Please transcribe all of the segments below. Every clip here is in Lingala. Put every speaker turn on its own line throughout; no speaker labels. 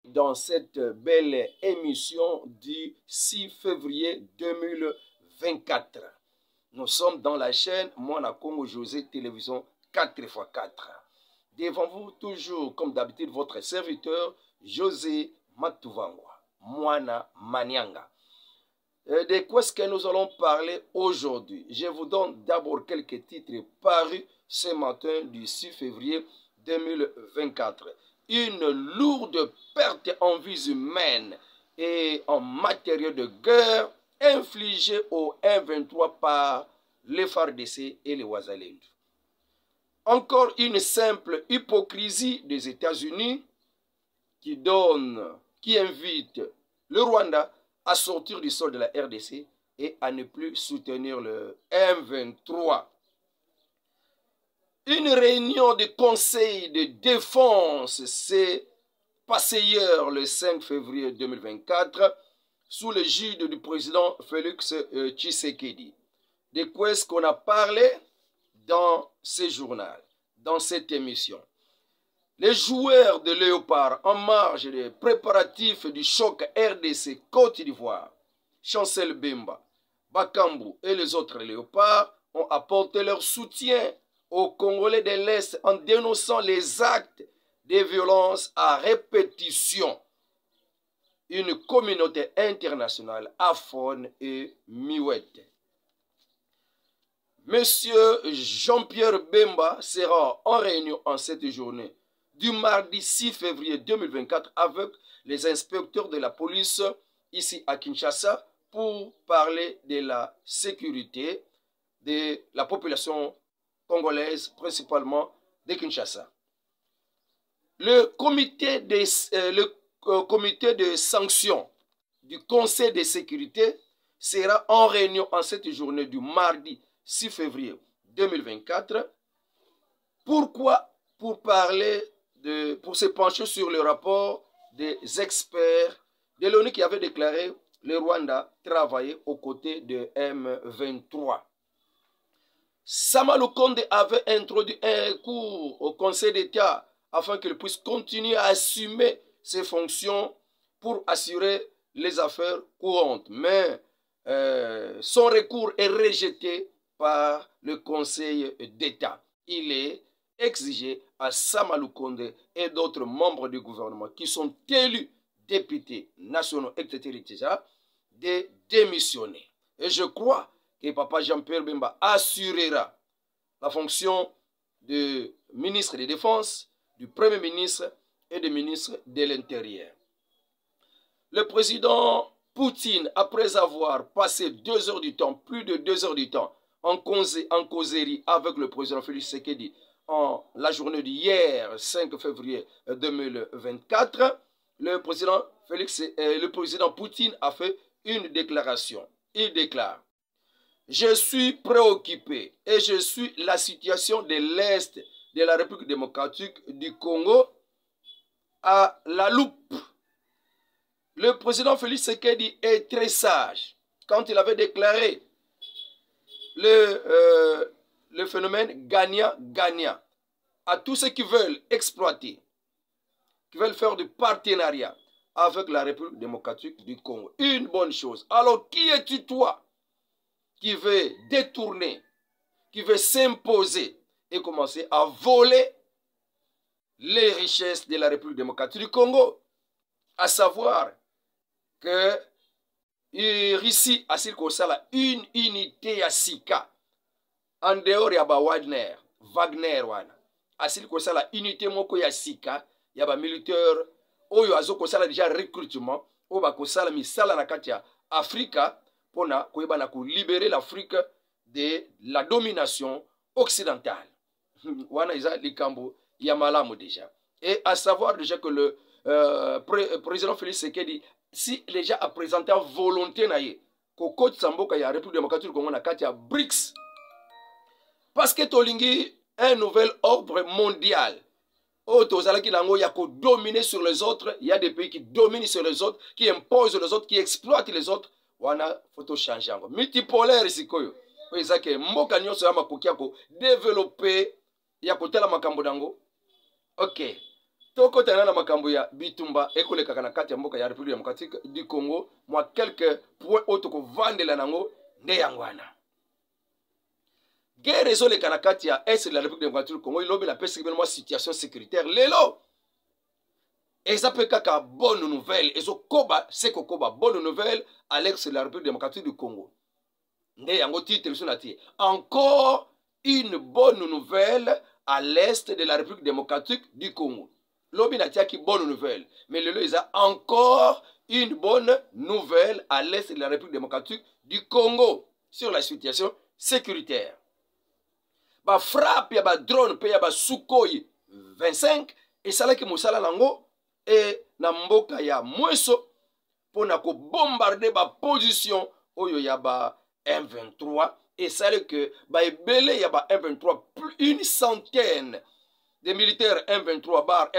dans cette belle émission du 6 février 2024. Nous sommes dans la chaîne Mwana Congo José Télévision 4x4. Devant vous, toujours comme d'habitude, votre serviteur José Matuvangwa, Mwana Manianga. De quoi est-ce que nous allons parler aujourd'hui? Je vous donne d'abord quelques titres parus ce matin du 6 février 2024. Une lourde perte en vies humaines et en matériel de guerre infligée au M23 par les FARDC et les Wazalendo. Encore une simple hypocrisie des États-Unis qui invite le Rwanda à sortir du sol de la RDC et à ne plus soutenir le M23. Une réunion de conseil de défense s'est passée hier le 5 février 2024 sous l'égide du président Félix Tshisekedi. De quoi est-ce qu'on a parlé dans ce journal, dans cette émission? Les joueurs de Léopard en marge des préparatifs du choc RDC Côte d'Ivoire, Chancel Bemba, Bakambu et les autres Léopards ont apporté leur soutien aux Congolais de l'Est en dénonçant les actes de violence à répétition. Une communauté internationale aphone et muette. Monsieur Jean-Pierre Bemba sera en réunion en cette journée du mardi 6 février 2024 avec les inspecteurs de la police ici à Kinshasa pour parler de la sécurité de la population congolaise, principalement de Kinshasa. Le comité de sanctions du Conseil de sécurité sera en réunion en cette journée du mardi 6 février 2024. Pourquoi? Pour se pencher sur le rapport des experts de l'ONU qui avait déclaré le Rwanda travailler aux côtés de M23. Sama Lukonde avait introduit un recours au Conseil d'État afin qu'il puisse continuer à assumer ses fonctions pour assurer les affaires courantes. Mais son recours est rejeté par le Conseil d'État. Il est exigé à Sama Lukonde et d'autres membres du gouvernement qui sont élus députés nationaux, etc., de démissionner. Et je crois que Papa Jean-Pierre Bemba assurera la fonction de ministre de la Défense, du Premier ministre et de ministre de l'Intérieur. Le président Poutine, après avoir passé 2 heures du temps, plus de 2 heures du temps, en causerie avec le président Félix Tshisekedi en la journée d'hier, 5 février 2024, le président Poutine a fait une déclaration. Il déclare: je suis préoccupé et je suis la situation de l'Est de la République démocratique du Congo à la loupe. Le président Félix Tshisekedi est très sage quand il avait déclaré le phénomène gagnant-gagnant à tous ceux qui veulent exploiter, qui veulent faire du partenariat avec la République démocratique du Congo. Une bonne chose. Alors, qui es-tu toi qui veut détourner, qui veut s'imposer et commencer à voler les richesses de la République démocratique du Congo? À savoir que ici, à Silkosala, une unité à Sika, en dehors ya ba Wagner wana. À Silkosala, unité moko ya Sika, ya ba militaire, oyo azokosala déjà recrutement, oyo bakosala misala na kati ya Afrika, pona koyeba ko libérer l'Afrique de la domination occidentale. Wana iza likambo ya malamu déjà. Et à savoir déjà que le président Félix Tshisekedi, si déjà a présenté en volonté naïe, Koko Tsamboka ya République démocratique du Congo na kati ya BRICS, parce que tolingi un nouvel ordre mondial. Il y a dominer sur les autres, il y a des pays qui dominent sur les autres, qui imposent les autres, qui exploitent les autres. Wana faut changer. Multipolaire ici koyo. Oza ke mboka nyonso ya makoki ya ko développer ya kotela makambo dango. OK. toko tana na makambo ya bitumba ekoleka na kati ya mboka ya République démocratique du Congo moi quelques points otoko vandela nango nde yangwana guerre ezoleka na kati ya est de la République démocratique du Congo ilobi la pesi moi situation sécuritaire lelo eza pe kaka bonne nouvelle ezokoba seko koba bonne nouvelle à l'est de la République démocratique du Congo nde yango titre sonati encore une bonne nouvelle à l'est de la République démocratique du Congo. Lobi natiaki bonne nouvelle, mais le il a encore une bonne nouvelle à l'est de la République démocratique du Congo sur la situation sécuritaire. Ba frappe ya ba drone pe ya ba Sukhoi 25 et salaki musala nango et na mboka ya mweso pona ko bombarder ba position oyo ya ba M23 et ça que ba ebele ya ba M23 plus une centaine de militaires M23 bar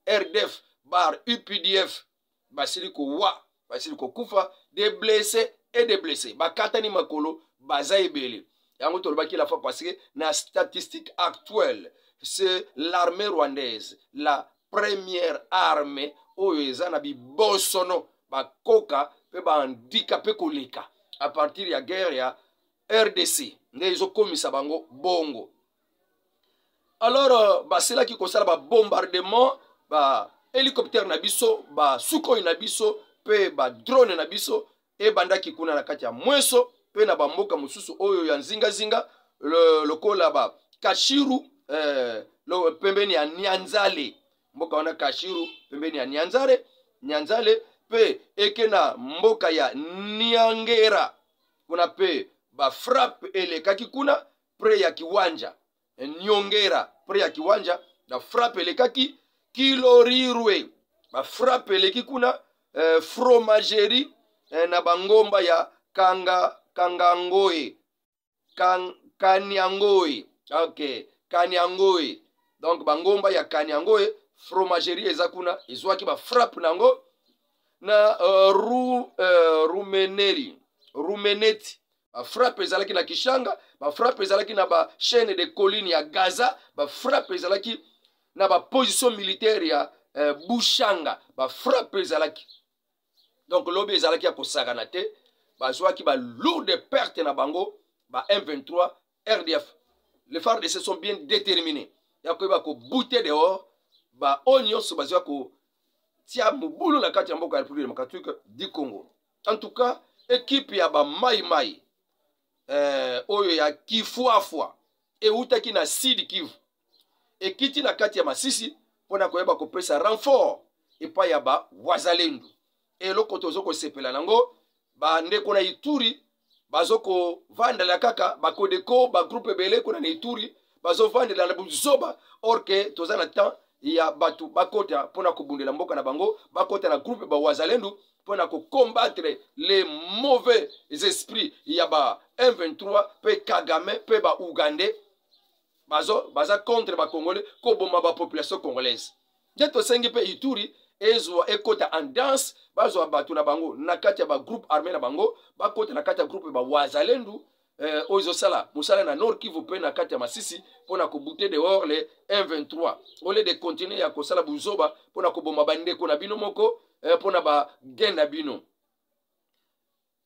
RDF bar UPDF basiliko wa basiliko kufa des blessés et des blessés ba katani makolo baza ebele yango tolobaki la fois parce que na statistique actuelle c'est l'armée rwandaise la première armée oyo eza na bibosono bakoka pe ba handicapé koleka à partir ya guerre ya RDC nde ezokomisa bango bongo. Alors baselaki kosala ba bombardement ba hélicoptère na biso ba Sukhoi na biso pe ba drone na biso e bandaki kuna na kati ya mweso pe na ba mboka mosusu oyo ya nzinga lokola ba Kashiru pembeni ya Nyanzale mboka wana Kashiru pembeni ya Nyanzale pe eke na mboka ya Niangera kuna pe ba frappe elekaki kuna pre ya kiwanja Nyongera pre ya kiwanja na frappe elekaki Kilorirwe ba frappe eleki kuna fromagerie na bangomba ya Kanyangoe ok Kanyangoe donc bangomba ya Kanyangoe fromagerie eza kuna ezwaki ba frappe nango na Rumeneti ba frappe ezalaki na Kishanga ba frappe ezalaki na ba chaîne de collines ya Gaza ba frappe ezalaki na ba position militaire ya Bushanga ba frappe ezalaki donc lobi ezalaki ya kosakana te bazwaki ba lourde perte na bango ba M23 RDF les FARDC sont bien déterminés ya koyeba ko bouter dehors ba onyonso bazwa ko tia mobulu na kati ya mboka ya République démocratique du Congo. En tout cas équipe ya ba mai oyo ya Kifuafua eutaki na Sud Kivu ekiti na kati ya Masisi pona koyeba kopesa renfort epa ya ba Wazalendo eloko tozoko sepela nango ba ndeko na Ituri bazoko vandela kaka ba Kodeko ba groupe belé kuna na Ituri bazo vandela na Buzoba or que tozana temps ya batu bakota pona kobundela mboka na bango bakota na groupe ba Wazalendo pona ko combattre les mauvais esprits ya ba M23 pe Kagame pe ba Ougandais baza contre ba Congolais ko bomba ba population congolaise jeto sengi pe Ituri ezwa ekota en danse bazwa batu na bango na kati ya ba groupe armé na bango bakota na kati ya groupe ba Wazalendo ozo sala musala na Nord Kivu pe na kati ya Masisi pona ko buter dehors les M23 au lieu de continuer ya kosala buzoba pona ko bomba bandeko na bino moko pona ba genda bino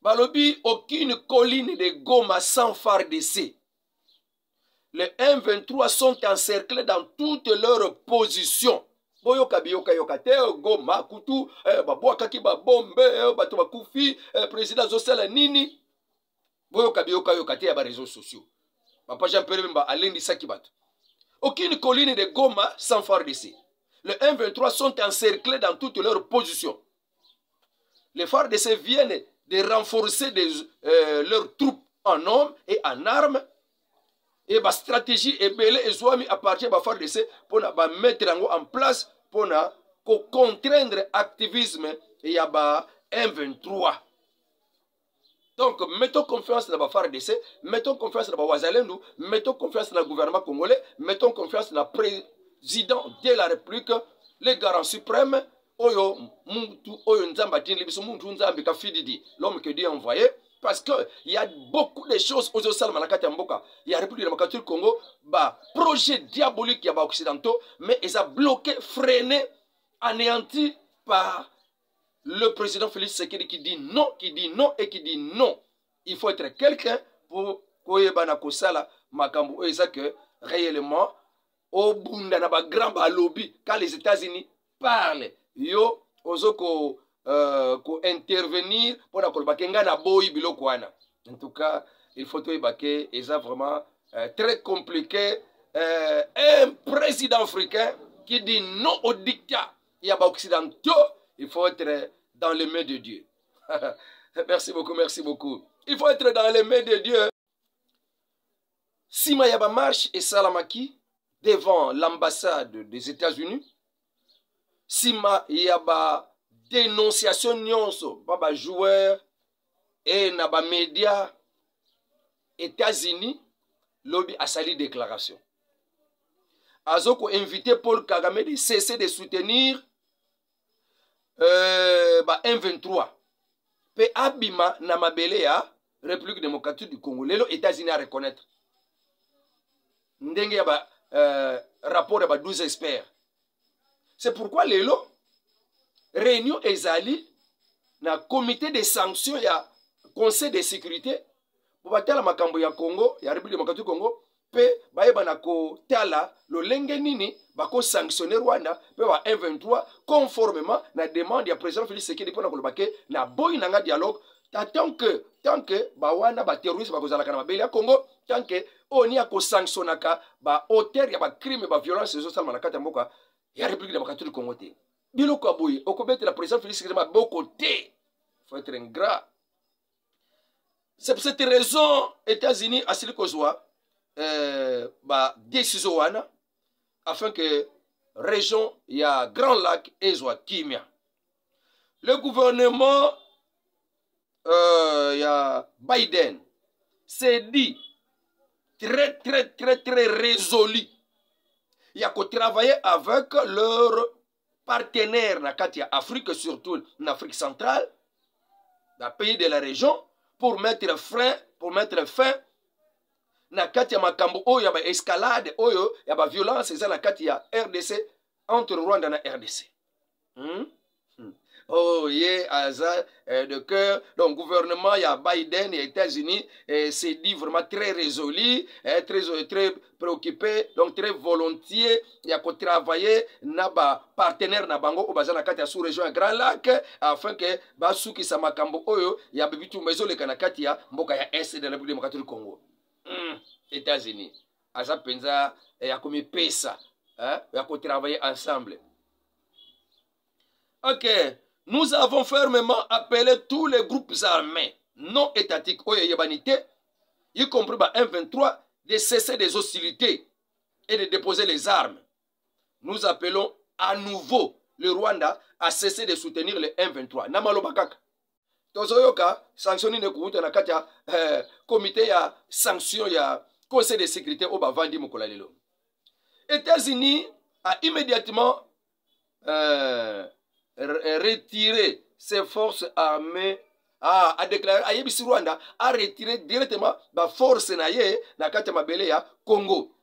balobi aucune colline de Goma sans FARDC. Les M23 sont encerclés dans toutes leurs positions. Boyoka biyoka yokate Goma kutu babwaka ki ba bombe bato bakufi président Zosela nini boyoka biyoka yokate ya ba réseaux sociaux. Papa Jean Pierre Bemba alendi saki bato. Aucune colline de Goma sans FARDC. Les M23 sont encerclés dans toutes leurs positions. Les FARDC viennent de renforcer leurs troupes en hommes et en armes. Et la stratégie est belle et soit mis à partir de la FARDC pour mettre en place pour contraindre l'activisme et la M23. Donc, mettons confiance dans la FARDC, mettons confiance dans la Wazalendo, mettons confiance dans le gouvernement congolais, mettons confiance dans le président de la République, les garants suprêmes, l'homme que Dieu a envoyé, Parce qu'il y a beaucoup de choses aux Mboka. Il y a la République démocratique du Congo, bah, projet diabolique qui y a occidentaux, mais ils ont bloqué, freiné, anéanti par le président Félix Tshisekedi qui dit non et qui dit non. Il faut être quelqu'un pour koyebana kosala makambo eza que réellement au bunda na ba grand ba lobby quand les États-Unis parlent yo ozoko ko intervenir pour na kenga na boyi biloko wana. En tout cas, il faut toyebake eza vraiment très compliqué. Un président africain qui dit non au dictat il y a ba occidentaux, il faut être dans les mains de Dieu. Merci beaucoup, merci beaucoup. Il faut être dans les mains de Dieu. Sima Yaba marche et Salamaki devant l'ambassade des États-Unis. Sima Yaba dénonciation nyonso baba joueur et naba média États-Unis lobby a sali déclaration. Azoko invité Paul Kagame de cesser de soutenir M23. Pe abima na mabele ya République démocratique du Congo. Lelo États-Unis à reconnaître. Ndenge ya rapport ya 12 experts. C'est pourquoi lelo réunion ezali na comité de sanctions ya conseil de sécurité pour batala makambo ya Congo, ya République démocratique du Congo, pe bayeba na ko tala lo lenge nini bako sanctionner Rwanda pe ba M23 conformément na demande ya président Félix Tshisekedi pour na kolobake na boy nanga dialogue tant que ba wana ba terroriste bako zalaka na mabele ya Congo, tant que oni ya ko sanctionnaka ba auteur ya ba crime ba violence zo salma na kata mboka ya République démocratique du Congo te. Biloko aboyi okobete la président Félix Tshisekedi ba boko te. Faut être ingrat. C'est pour cette raison États-Unis a sili kozwa décision wana afin que région ya Grand Lac ezwa kimia. Le gouvernement ya Biden s'est dit très résolu. Il y a qu'à travailler avec leurs partenaires na Katia Afrique, surtout en Afrique centrale, dans les pays de la région, pour mettre fin na Katia Makambo oyo ya ba escalade oyo ya ba violence eza na Katia RDC entre Rwanda na RDC. Oh yeah, Aza de cœur. Donc, gouvernement, il y a Biden et États-Unis, s'est dit vraiment très résolu, très préoccupé, donc très volontiers. Il y a qu'à travailler, naba partenaire nabango au bazar nakati ya sous-région Grand Lac, afin que basuki samakambo oyo ya bibitu mezo le kanakati ya mboka ya est de la République démocratique du Congo. États-Unis, Aza penza ya komi pesa, ya qu'à travailler ensemble. Ok. Nous avons fermement appelé tous les groupes armés non étatiques, y compris M23, de cesser des hostilités et de déposer les armes. Nous appelons à nouveau le Rwanda à cesser de soutenir le M23. Namalobakaka. Tozoyoka, sanctionné ne kuhuta na katia comité ya sanction ya conseil de sécurité au Bavandi Mokolalelo. États-Unis a immédiatement retirer ses forces armées a déclaré Ayebisi Rwanda a retiré directement la force na kati mabele ya Congo,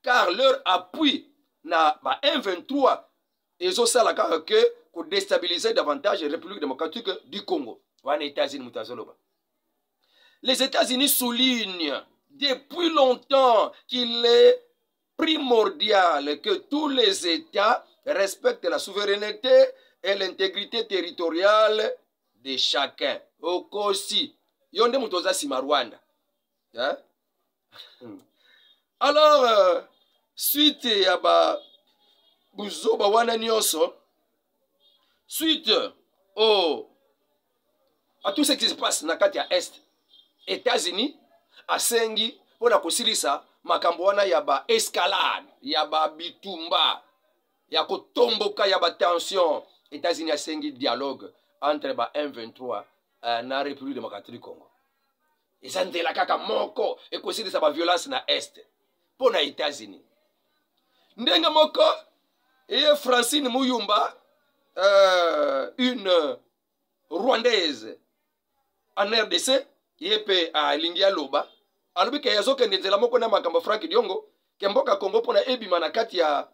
car leur appui na ba M23 ezo sala que pour déstabiliser davantage la République démocratique du Congo. Les États-Unis soulignent depuis longtemps qu'il est primordial que tous les États respectent la souveraineté et l'intégrité territoriale de chacun. Okosi. Yonde mutoza sima Rwanda. Alors, suite à ba buzo ba wana nyonso, suite à tout ce qui se passe na kati ya Est, États-Unis asengi pona kosilisa makambo wana ya ba escalade, ya ba bitumba, ya kotomboka ya ba tension. États-Unis a sengi dialogue entre ba M23 na République démocratique du Congo. Et ça ndela kaka moko et kosilisa ba violence na Est pona États-Unis. Ndenga moko et Francine Muyumba, une Rwandaise en RDC ye pe alingi aloba alobi ke azokende nzela moko na makambo Frank Diongo ke mboka Congo mpona ebima na kati ya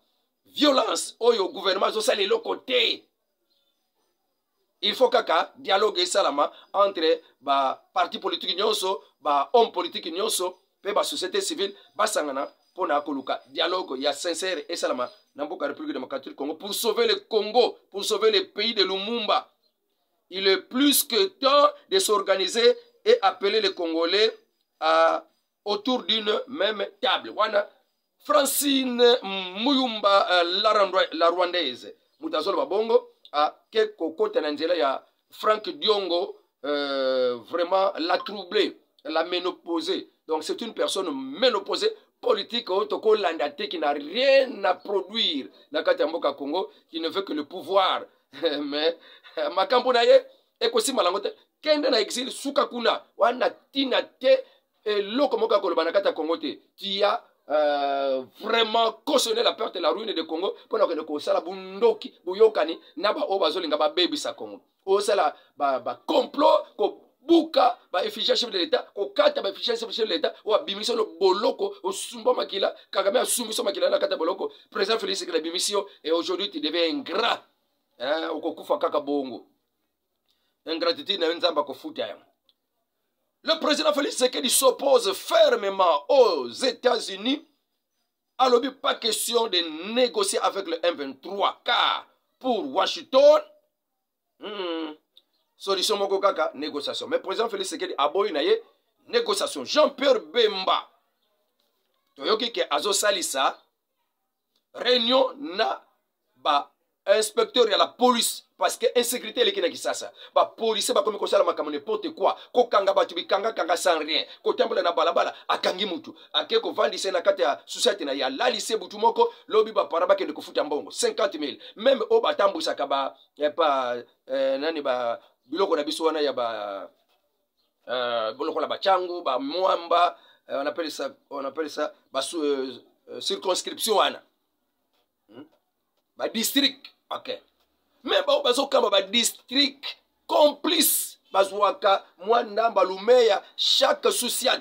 violence oyo gouvernement azosala eloko te. Il faut kaka dialogue esalama entre ba parti politique nyonso, ba homme politique nyonso, pe ba société civile basangana pona koluka dialogue ya sincère esalama na mboka République démocratique du Congo pour sauver le Congo, pour sauver le pays de Lumumba. Il est plus que temps de s'organiser et appeler les Congolais autour d'une même table. Wana Francine Muyumba la Rwandaise Mutazolo Babongo a quelque côté n'angela ya Frank Diongo vraiment l'a troublé, l'a ménopausé. Donc c'est une personne ménopausée politique autoko landate qui n'a rien à produire dans Katamboka Congo, qui ne veut que le pouvoir. Mais makambo na ye ekosi malangote kende na exil suka kuna wana tina te loko moka koloba na kata Congo te. Tu as vraiment cautionné la perte et la ruine de Congo pendant que ko sala bundoki buyokani na ba obazolinga ba baby sa Congo o sala ba complot ko buka ba effigie chef de l'état ko kata ba effigie chef de l'état o bimiso lo boloko o sumba makila Kagame a sumbiso makila na kata boloko président Félix Tshisekedi bimisio et aujourd'hui tu deviens ingrat o ko kufa kaka bongo ingratitude na nzamba ko futa ya. Le président Félix Tshisekedi s'oppose fermement aux États-Unis. Alors, pas question de négocier avec le M23, car pour Washington, solution moko kaka, négociation. Mais le président Félix Tshisekedi a boy naye négociation. Jean-Pierre Bemba, toyoki ke azo salisa, réunion na ba inspecteur ya la police. Parce que insécurité est qui ça. Ba police ba comme kosala makamo n'importe quoi. Ko kanga ba tubi kanga sans rien. Ko tembola na balabala akangi mutu. Ake ko vandise na kati ya société na ya la lycée butu moko lobi ba paraba ke de ko futa mbongo 50 000. Même o ba tambusa ka ba ya pa nani ba biloko na biso wana ya ba biloko la ba changu ba mwamba on appelle ça ba circonscription wana. Ba district. OK. Mais bazo kamba ba district complice bazwaka mwanda balumeya chaque souciat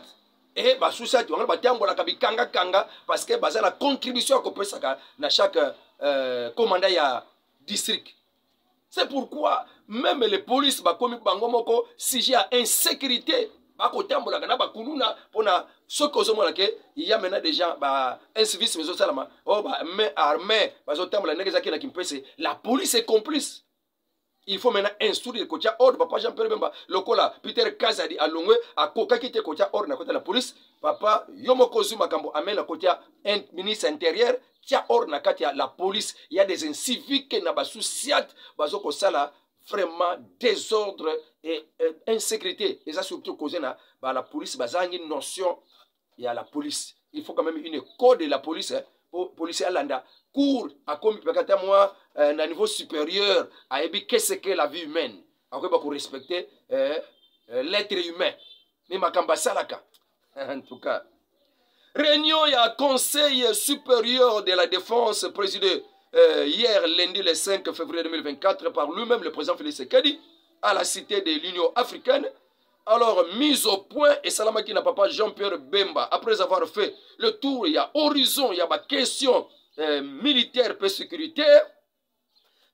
et ba souciat on ba tambola ka bikanga kanga parce que baza la contribution ko pesaka na chaque commandant ya district. C'est pourquoi même les polices ba komi bango moko si j'ai insécurité ba ko tambola na ba kununa pona soko zo mona ke il y a maintenant des gens ba un service mais salama oh ba mais armée bazo tambola neza ki na kimpese la police est complice. Il faut maintenant instruire le coach ordre papa Jean-Pierre Bemba lokola Peter Kazadi alongwe akoka kite coach ordre na côté la police papa Yomoko Zuma Kambo amène le côté ministre intérieur tia ordre na kati la police. Il y a des inciviques na ba souciat bazoko sala vraiment désordre et insécurité. Et ça surtout causé na ba la police bazangi notion il y a la police. Il faut quand même une code de la police pour policier alanda cours à comme peut-être moi à niveau supérieur à ebi qu'est-ce que la vie humaine à quoi pour respecter l'être humain mais makamba salaka en tout cas réunion il y a conseil supérieur de la défense présidé hier lundi le 5 février 2024 par lui-même le président Félix Tshisekedi à la cité de l'Union africaine. Alors, mise au point, et Salamaki n'a pas Jean-Pierre Bemba, après avoir fait le tour, il y a horizon, il y a ma question militaire et sécuritaire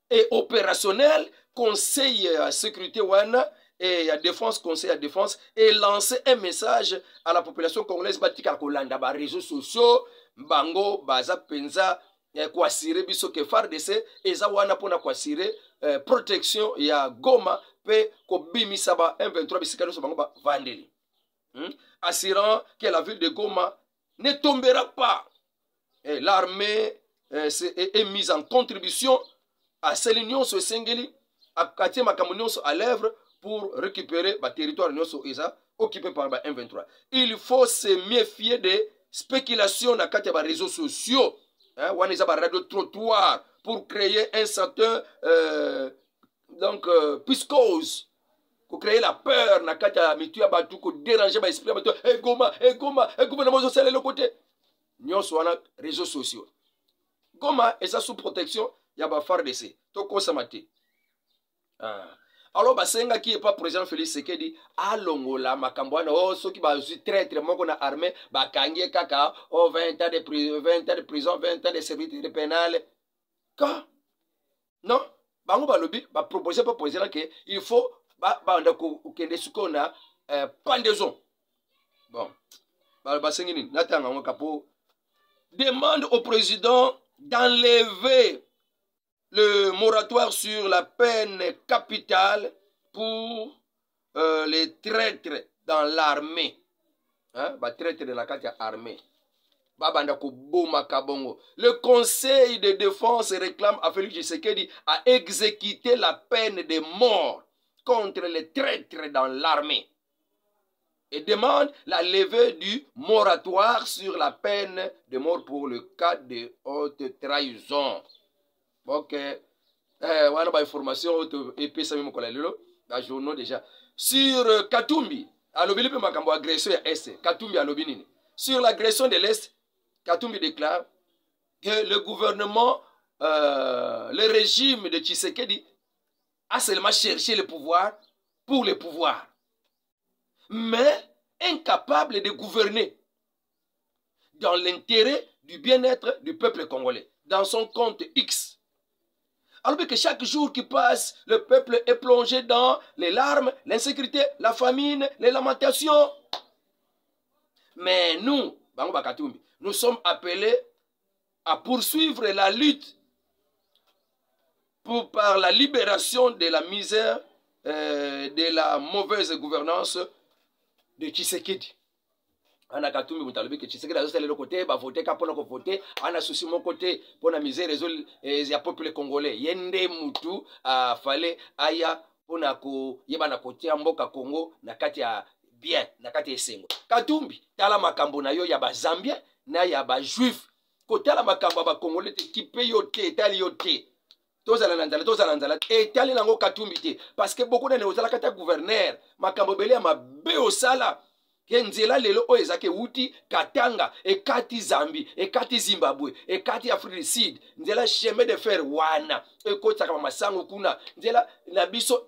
et opérationnelle, conseil à sécurité wana et à défense, conseil à défense, et lancer un message à la population congolaise, batika kolanda, ba réseaux sociaux, bango, baza penza, kwa sire biso ke FARDC, eza wana pona kwa sire protection ya Goma, ko bimisaba M23 bisikano so bango ba vandeli assurant que la ville de Goma ne tombera pas. L'armée est mise en contribution à Sélignon sur Sengeli à Katia Makamunion à l'œuvre pour récupérer le territoire occupé par M23. Il faut se méfier des spéculations dans les réseaux sociaux. On a des radio trottoir pour créer un certain piscose, pour créer la peur, pour déranger l'esprit, Goma, le côté. Nous sommes sur les réseaux sociaux. Goma est sous protection, il y a FARDC. alors basenga qui est pas président Félix Sekedi alongola makambwana oh soki ba su traître moko na armée bakangie kaka oh 20 ans de prison 20 ans de prison 20 ans de servitude pénale quand non bango balobi ba proposer pas président que il faut ba ndako kende sukona pendaison bon basengi nini natanga ngo kapo demande au président d'enlever le moratoire sur la peine capitale pour les traîtres dans l'armée. Hein? Traîtres dans la armée. Le conseil de défense réclame à Félix Tshisekedi à exécuter la peine de mort contre les traîtres dans l'armée et demande la levée du moratoire sur la peine de mort pour le cas de haute trahison. Ok, on a information et puis ça me la journaux déjà sur Katumbi alobili pe makambo agression ya Est. Katumbi alobi nini sur l'agression de l'Est? Katumbi déclare que le gouvernement le régime de Tshisekedi a seulement cherché le pouvoir pour le pouvoir, mais incapable de gouverner dans l'intérêt du bien-être du peuple congolais. Dans son compte X, alors que chaque jour qui passe, le peuple est plongé dans les larmes, l'insécurité, la famine, les lamentations. Mais nous, nous sommes appelés à poursuivre la lutte par la libération de la misère, de la mauvaise gouvernance de Tshisekedi. Ana Katumbi mutalobi que Tshisekedi a le côté ba voter ka pona ko voter ana souci mon côté pona misère ya peuple congolais yende mutu fallait aya pona ko yeba na côté mboka Congo na kati ya bien na kati esengo. Katumbi tala makambo na yo ya ba Zambien na ya ba juif ko tala makambo ba congolais te kipe yote tali yote tozala nzala etali nango Katumbi te parce que beaucoup de ozala kata gouverneur makambo bele ya mabe osala Kenzela lelo o ezake uti Katanga ekati Zambie ekati Zimbabwe ekati Afrique du Sud nzela chemin de fer wana ekota kama masango kuna nzela na biso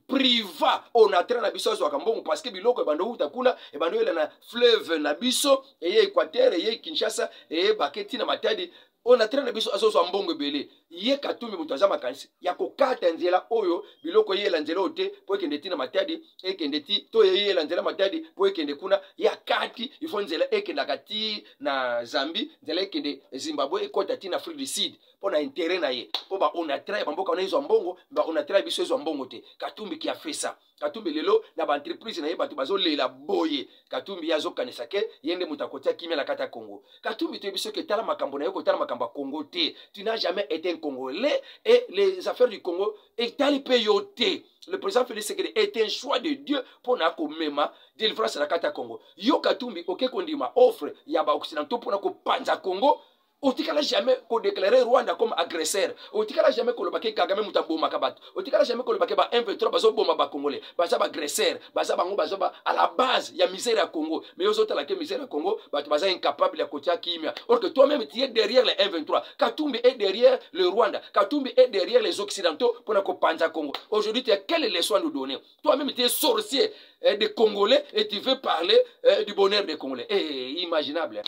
priva on a train na biso zo kambongo parce que biloko bando uta kuna e bando ele na fleuve na biso eye Équateur eye Kinshasa eye Baketi na Matadi on a train na biso aso mbongo belé ye Katumbi mutaza makanisi ya kokata nzela oyo biloko ye la nzela ote po kende tina Matadi e kende ti to ye la nzela Matadi po kende kuna ya kati ifo nzela e kende kati na Zambie nzela e kende Zimbabwe e kota tina Afrique du Sud po na intérêt na ye po ba on a train bamboka na hizo mbongo ba on a train biso hizo mbongo te. Katumbi qui a fait ça. Katumbi lelo na ba entreprise na ye batu bazo lela boye Katumbi yazo kanisa ke yende mutakotia kimia la kata Congo. Katumbi te biso ke tala makambo na yo ko tala makambo Congo te. Tu n'as jamais été un Congolais et les affaires du Congo et tali payoté. Le président Félix Tshisekedi est un choix de Dieu pour na ko mema délivrance la kata Congo. Yo Katumbi oké kondima offre ya ba occidentaux pour na ko panza Congo. Otikala jamais ko déclarer Rwanda comme agresseur. Otikala jamais ko lobake Kagame mutambo makabat. Otikala jamais ko lobake ba M23 bazo boma ba Congolais. Baza ba agresseur, baza bango bazo ba à la base ya misère à Congo. Mais yo zota la ke misère à Congo, ba tu baza incapable ya kotia kimia. Or que toi-même tu es derrière les M23. Katumbi est derrière le Rwanda. Katumbi est derrière les occidentaux pour na ko panza Congo. Aujourd'hui tu as quelle leçon à nous donner? Toi-même tu es sorcier des Congolais et tu veux parler du bonheur des Congolais. Imaginable.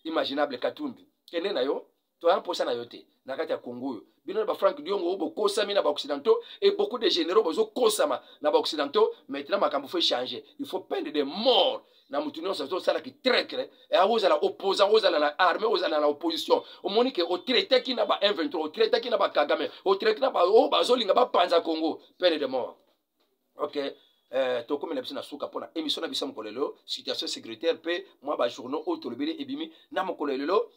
Imaginable. Katumbi kende na yo to un posa na yo te na kati ya Congo yo bino ba Frank Diongo bo kosami na ba occidentaux et beaucoup de généraux bozo kosama na ba occidentaux. Maintenant makambo faut changer, il faut peine de mort na mutunyo sa to sala ki traître et a oza la opposant oza na armée oza na opposition o monique au traité ki na ba M23 au traité ki na ba Kagame au traité na ba o bazo linga ba panza Congo peine de mort. OK. Toko mena bisina suka pona émission na bisa mkolelo situation sécuritaire pe moi ba journaux autolobele ebimi na mkolelo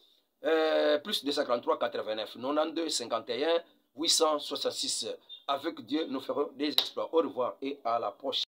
plus 243 89 92 51 866. Avec Dieu nous ferons des exploits. Au revoir et à la prochaine.